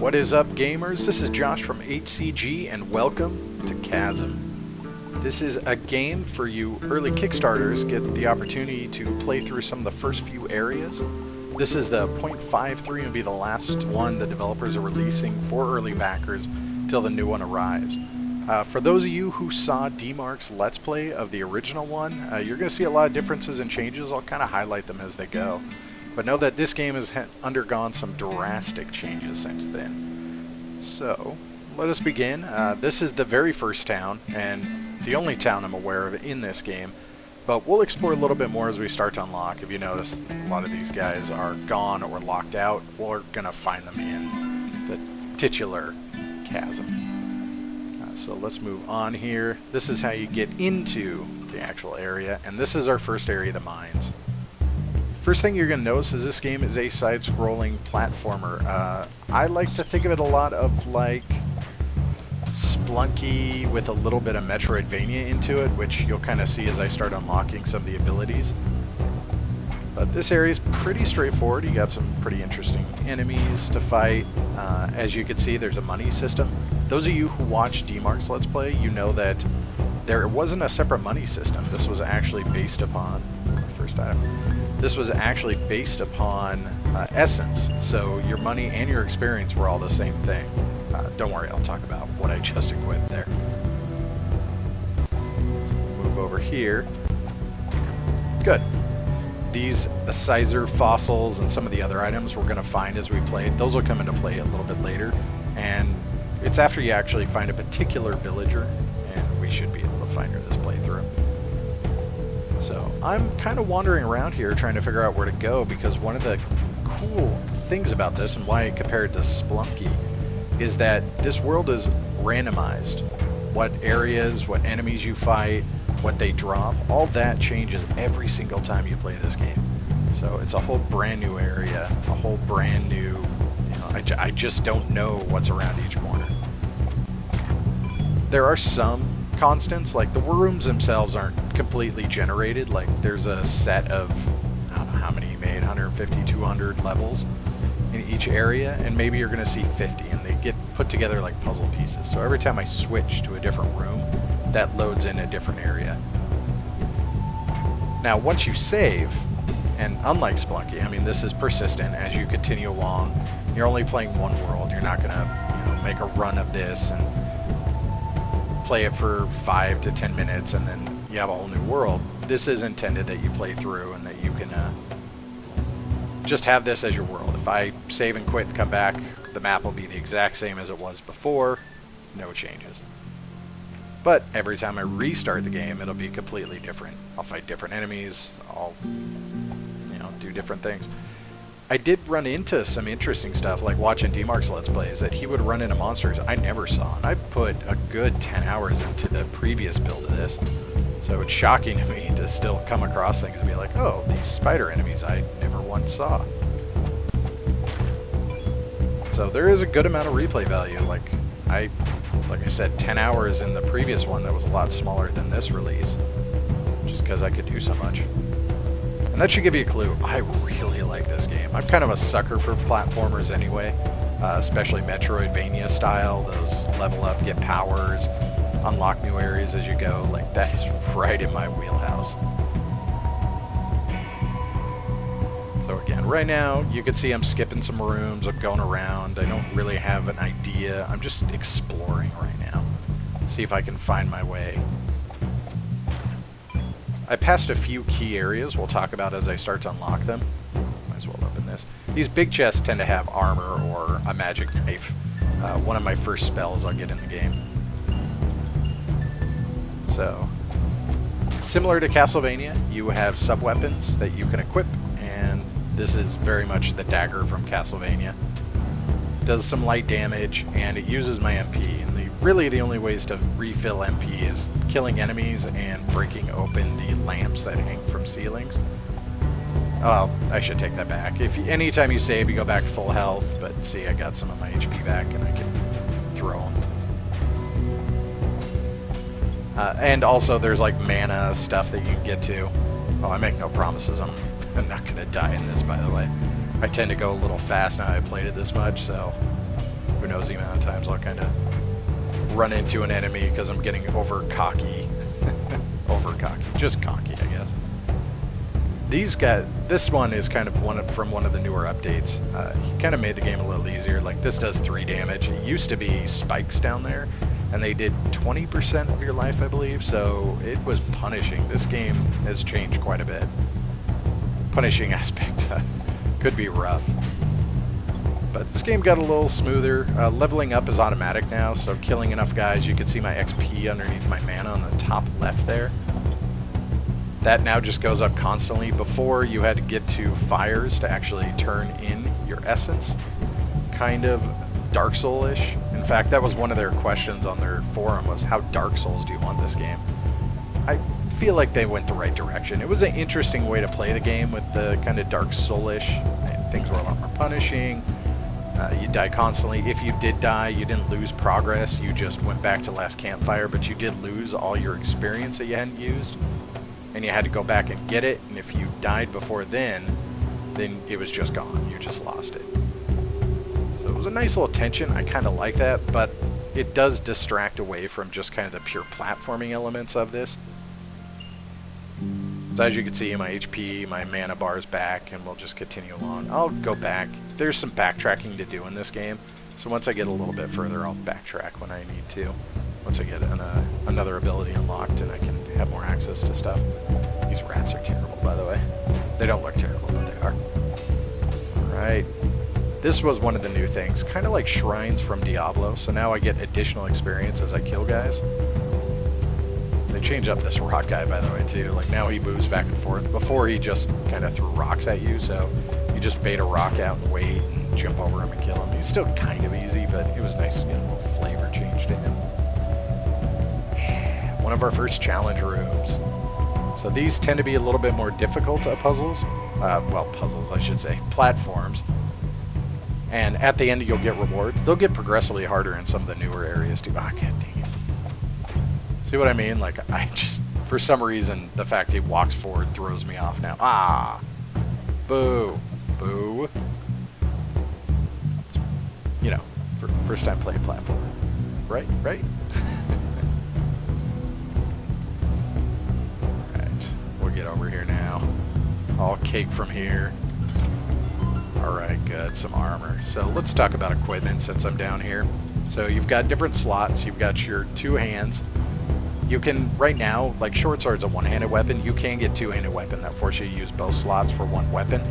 What is up, gamers? This is Josh from HCG, and welcome to Chasm. This is a game for you early Kickstarters. Get the opportunity to play through some of the first few areas. This is the 0.53 and will be the last one the developers are releasing for early backers till the new one arrives. For those of you who saw D-Mark's Let's Play of the original one, you're going to see a lot of differences and changes. I'll kind of highlight them as they go. But know that this game has undergone some drastic changes since then. So, let us begin. This is the very first town, and the only town I'm aware of in this game. But we'll explore a little bit more as we start to unlock. If you notice, a lot of these guys are gone or locked out. We're going to find them in the titular Chasm. So let's move on here. This is how you get into the actual area, and this is our first area, the mines. First thing you're going to notice is this game is a side-scrolling platformer. I like to think of it a lot of like Splunky with a little bit of Metroidvania into it, which you'll kind of see as I start unlocking some of the abilities. But this area is pretty straightforward. You got some pretty interesting enemies to fight. As you can see, there's a money system. Those of you who watch D-Mark's Let's Play, you know that there wasn't a separate money system. This was actually based upon... First item. This was actually based upon essence, so your money and your experience were all the same thing. Don't worry, I'll talk about what I just equipped there. So we'll move over here. Good. These Sizer fossils and some of the other items we're going to find as we play, those will come into play a little bit later, and it's after you actually find a particular villager, and we should be able to find her this playthrough. So I'm kind of wandering around here trying to figure out where to go, because one of the cool things about this and why I compare it to Splunky is that this world is randomized. What areas, what enemies you fight, what they drop, all that changes every single time you play this game. So it's a whole brand new area, a whole brand new, you know, I just don't know what's around each corner. There are some constants, like the rooms themselves aren't completely generated. Like there's a set of, I don't know how many you made, 150, 200 levels in each area, and maybe you're going to see 50, and they get put together like puzzle pieces. So every time I switch to a different room, that loads in a different area. Now once you save, and unlike Splunky, I mean this is persistent as you continue along. You're only playing one world. You're not going to make a run of this and play it for 5 to 10 minutes and then you have a whole new world. This is intended that you play through and that you can just have this as your world. If I save and quit and come back, the map will be the exact same as it was before, no changes. But every time I restart the game, it'll be completely different. I'll fight different enemies, I'll do different things. I did run into some interesting stuff, like watching D-Mark's Let's Plays, that he would run into monsters I never saw. And I put a good 10 hours into the previous build of this. So it's shocking to me to still come across things and be like, oh, these spider enemies I never once saw. So there is a good amount of replay value. Like I said, 10 hours in the previous one that was a lot smaller than this release, just because I could do so much. And that should give you a clue. I really like this game. I'm kind of a sucker for platformers anyway, especially Metroidvania style. Those level up, get powers, unlock new areas as you go. Like, that is right in my wheelhouse. So again, right now, you can see I'm skipping some rooms. I'm going around. I don't really have an idea. I'm just exploring right now. See if I can find my way. I passed a few key areas we'll talk about as I start to unlock them. Might as well open this. These big chests tend to have armor or a magic knife. One of my first spells I'll get in the game. So, similar to Castlevania, you have sub-weapons that you can equip, and this is very much the dagger from Castlevania. Does some light damage, and it uses my MP. And really the only ways to refill MP is killing enemies and breaking open the lamps that hang from ceilings. Oh, I should take that back. Anytime you save, you go back to full health, but see, I got some of my HP back and I can throw them. And also there's like mana stuff that you can get to. Oh, I make no promises. I'm not going to die in this, by the way. I tend to go a little fast now I've played it this much, so Who knows the amount of times I'll kind of run into an enemy because I'm getting over cocky. Over cocky. Just cocky, I guess. These guys, this one is kind of from one of the newer updates. He kind of made the game a little easier. Like, this does 3 damage. It used to be spikes down there, and they did 20% of your life, I believe, so it was punishing. This game has changed quite a bit. Punishing aspect could be rough. But this game got a little smoother. Leveling up is automatic now, so killing enough guys, you can see my XP underneath my mana on the top left there. That now just goes up constantly. Before, you had to get to fires to actually turn in your essence. Kind of Dark Soul-ish. In fact, that was one of their questions on their forum, was how Dark Souls do you want this game? I feel like they went the right direction. It was an interesting way to play the game with the kind of Dark Soul-ish. Things were a lot more punishing. You die constantly. If you did die, you didn't lose progress. You just went back to last campfire, but you did lose all your experience that you hadn't used. And you had to go back and get it, and if you died before then it was just gone. You just lost it. So it was a nice little tension. I kind of like that, but it does distract away from just kind of the pure platforming elements of this. So as you can see, my HP, my mana bar is back, and we'll just continue along. I'll go back. There's some backtracking to do in this game, so once I get a little bit further, I'll backtrack when I need to. Once I get another ability unlocked and I can have more access to stuff. These rats are terrible, by the way. They don't look terrible, but they are. Alright. This was one of the new things, kind of like shrines from Diablo, so now I get additional experience as I kill guys. They changed up this rock guy, by the way, too. Like, now he moves back and forth. Before, he just kind of threw rocks at you, so you just bait a rock out and wait and jump over him and kill him. He's still kind of easy, but it was nice to get a little flavor change to him. One of our first challenge rooms. So these tend to be a little bit more difficult puzzles. Well, puzzles, I should say. Platforms. And at the end, you'll get rewards. They'll get progressively harder in some of the newer areas, too. Ah, God dang it. See what I mean? Like, I just, for some reason, the fact he walks forward throws me off now. Ah! Boo. Boo. It's, you know, first time playing platform. Right? Right? Get over here now. All cake from here. Alright, good. Some armor. So let's talk about equipment since I'm down here. So you've got different slots. You've got your 2 hands. You can, right now, like short sword's a one-handed weapon. You can get 2-handed weapon. That forces you to use both slots for one weapon.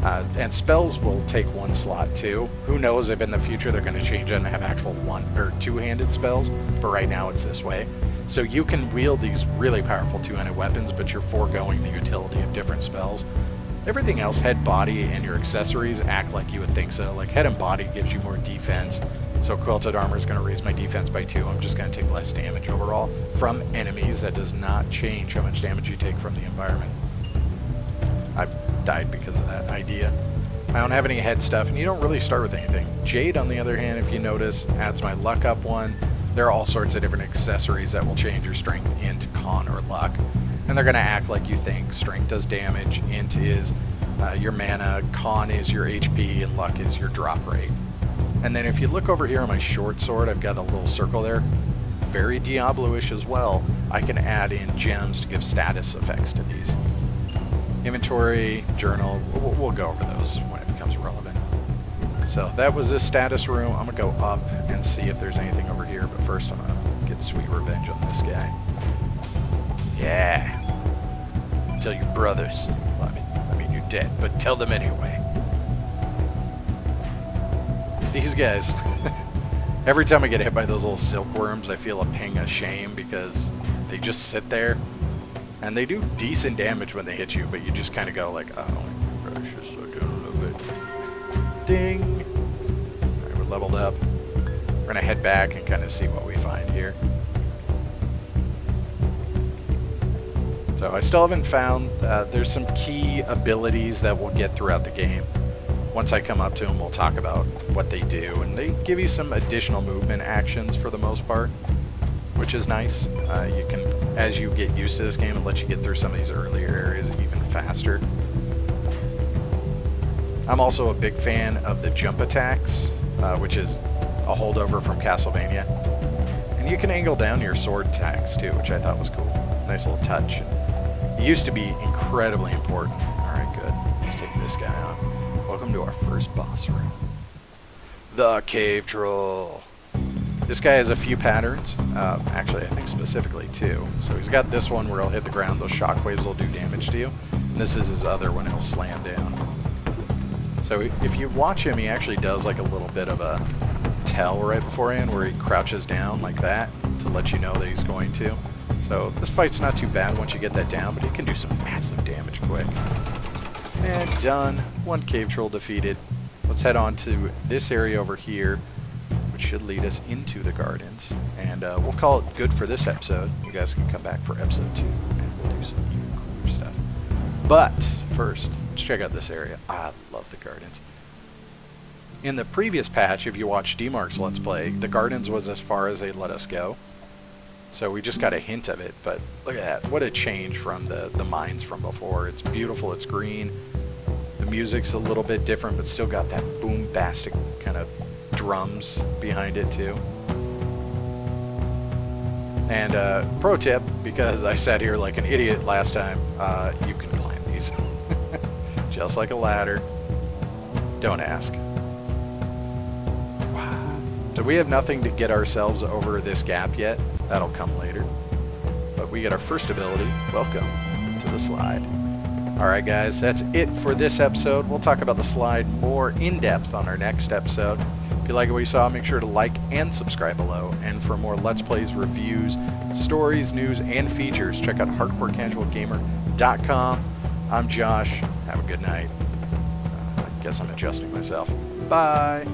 And spells will take 1 slot too. Who knows if in the future they're going to change it and have actual 1 or 2-handed spells. But right now it's this way. So you can wield these really powerful 2-handed weapons, but you're foregoing the utility of different spells. Everything else, head, body, and your accessories act like you would think so. Like head and body gives you more defense. So quilted armor is going to raise my defense by 2. I'm just going to take less damage overall from enemies. That does not change how much damage you take from the environment. I've died because of that idea. I don't have any head stuff, and you don't really start with anything. Jade, on the other hand, if you notice, adds my luck up 1. There are all sorts of different accessories that will change your strength into con or luck. And they're going to act like you think. Strength does damage, int is your mana, con is your HP, and luck is your drop rate. And then if you look over here on my short sword, I've got a little circle there. Very Diablo-ish as well. I can add in gems to give status effects to these. Inventory, journal, we'll go over those when it becomes relevant. So that was this status room. I'm going to go up and see if there's anything over here, but first I'm going to get sweet revenge on this guy. Yeah. Tell your brothers. Well, I mean you're dead, but tell them anyway. These guys, every time I get hit by those little silkworms, I feel a pang of shame because they just sit there. And they do decent damage when they hit you, but you just kind of go like, oh, precious, I'll do a little bit. Ding! Alright, we're leveled up. We're going to head back and kind of see what we find here. So I still haven't found, there's some key abilities that we'll get throughout the game. Once I come up to them, we'll talk about what they do. And they give you some additional movement actions for the most part, which is nice. You can, as you get used to this game, it lets you get through some of these earlier areas even faster. I'm also a big fan of the jump attacks. which is a holdover from Castlevania. And you can angle down your sword attacks too, which I thought was cool. Nice little touch. It used to be incredibly important. Alright, good. Let's take this guy on. Welcome to our first boss room. The Cave Troll. This guy has a few patterns. Actually, I think specifically 2. So he's got this one where he'll hit the ground, those shockwaves will do damage to you. And this is his other one, he'll slam down. So if you watch him, he actually does like a little bit of a tell right beforehand where he crouches down like that to let you know that he's going to. So this fight's not too bad once you get that down, but he can do some massive damage quick. And done. 1 cave troll defeated. Let's head on to this area over here, which should lead us into the gardens. And we'll call it good for this episode. You guys can come back for episode 2, and we'll do some even cooler stuff. But first, let's check out this area. I love the gardens. In the previous patch, if you watched D-Mark's Let's Play, the gardens was as far as they let us go. So we just got a hint of it, but look at that. What a change from the mines from before. It's beautiful, it's green. The music's a little bit different, but still got that bombastic kind of drums behind it too. And pro tip, because I sat here like an idiot last time, you can climb these. Just like a ladder. Don't ask. So we have nothing to get ourselves over this gap yet. That'll come later. But we get our first ability. Welcome to the slide. Alright guys, that's it for this episode. We'll talk about the slide more in depth on our next episode. If you like what you saw, make sure to like and subscribe below. And for more Let's Plays, reviews, stories, news, and features, check out hardcorecasualgamer.com. I'm Josh. Have a good night. I guess I'm adjusting myself. Bye.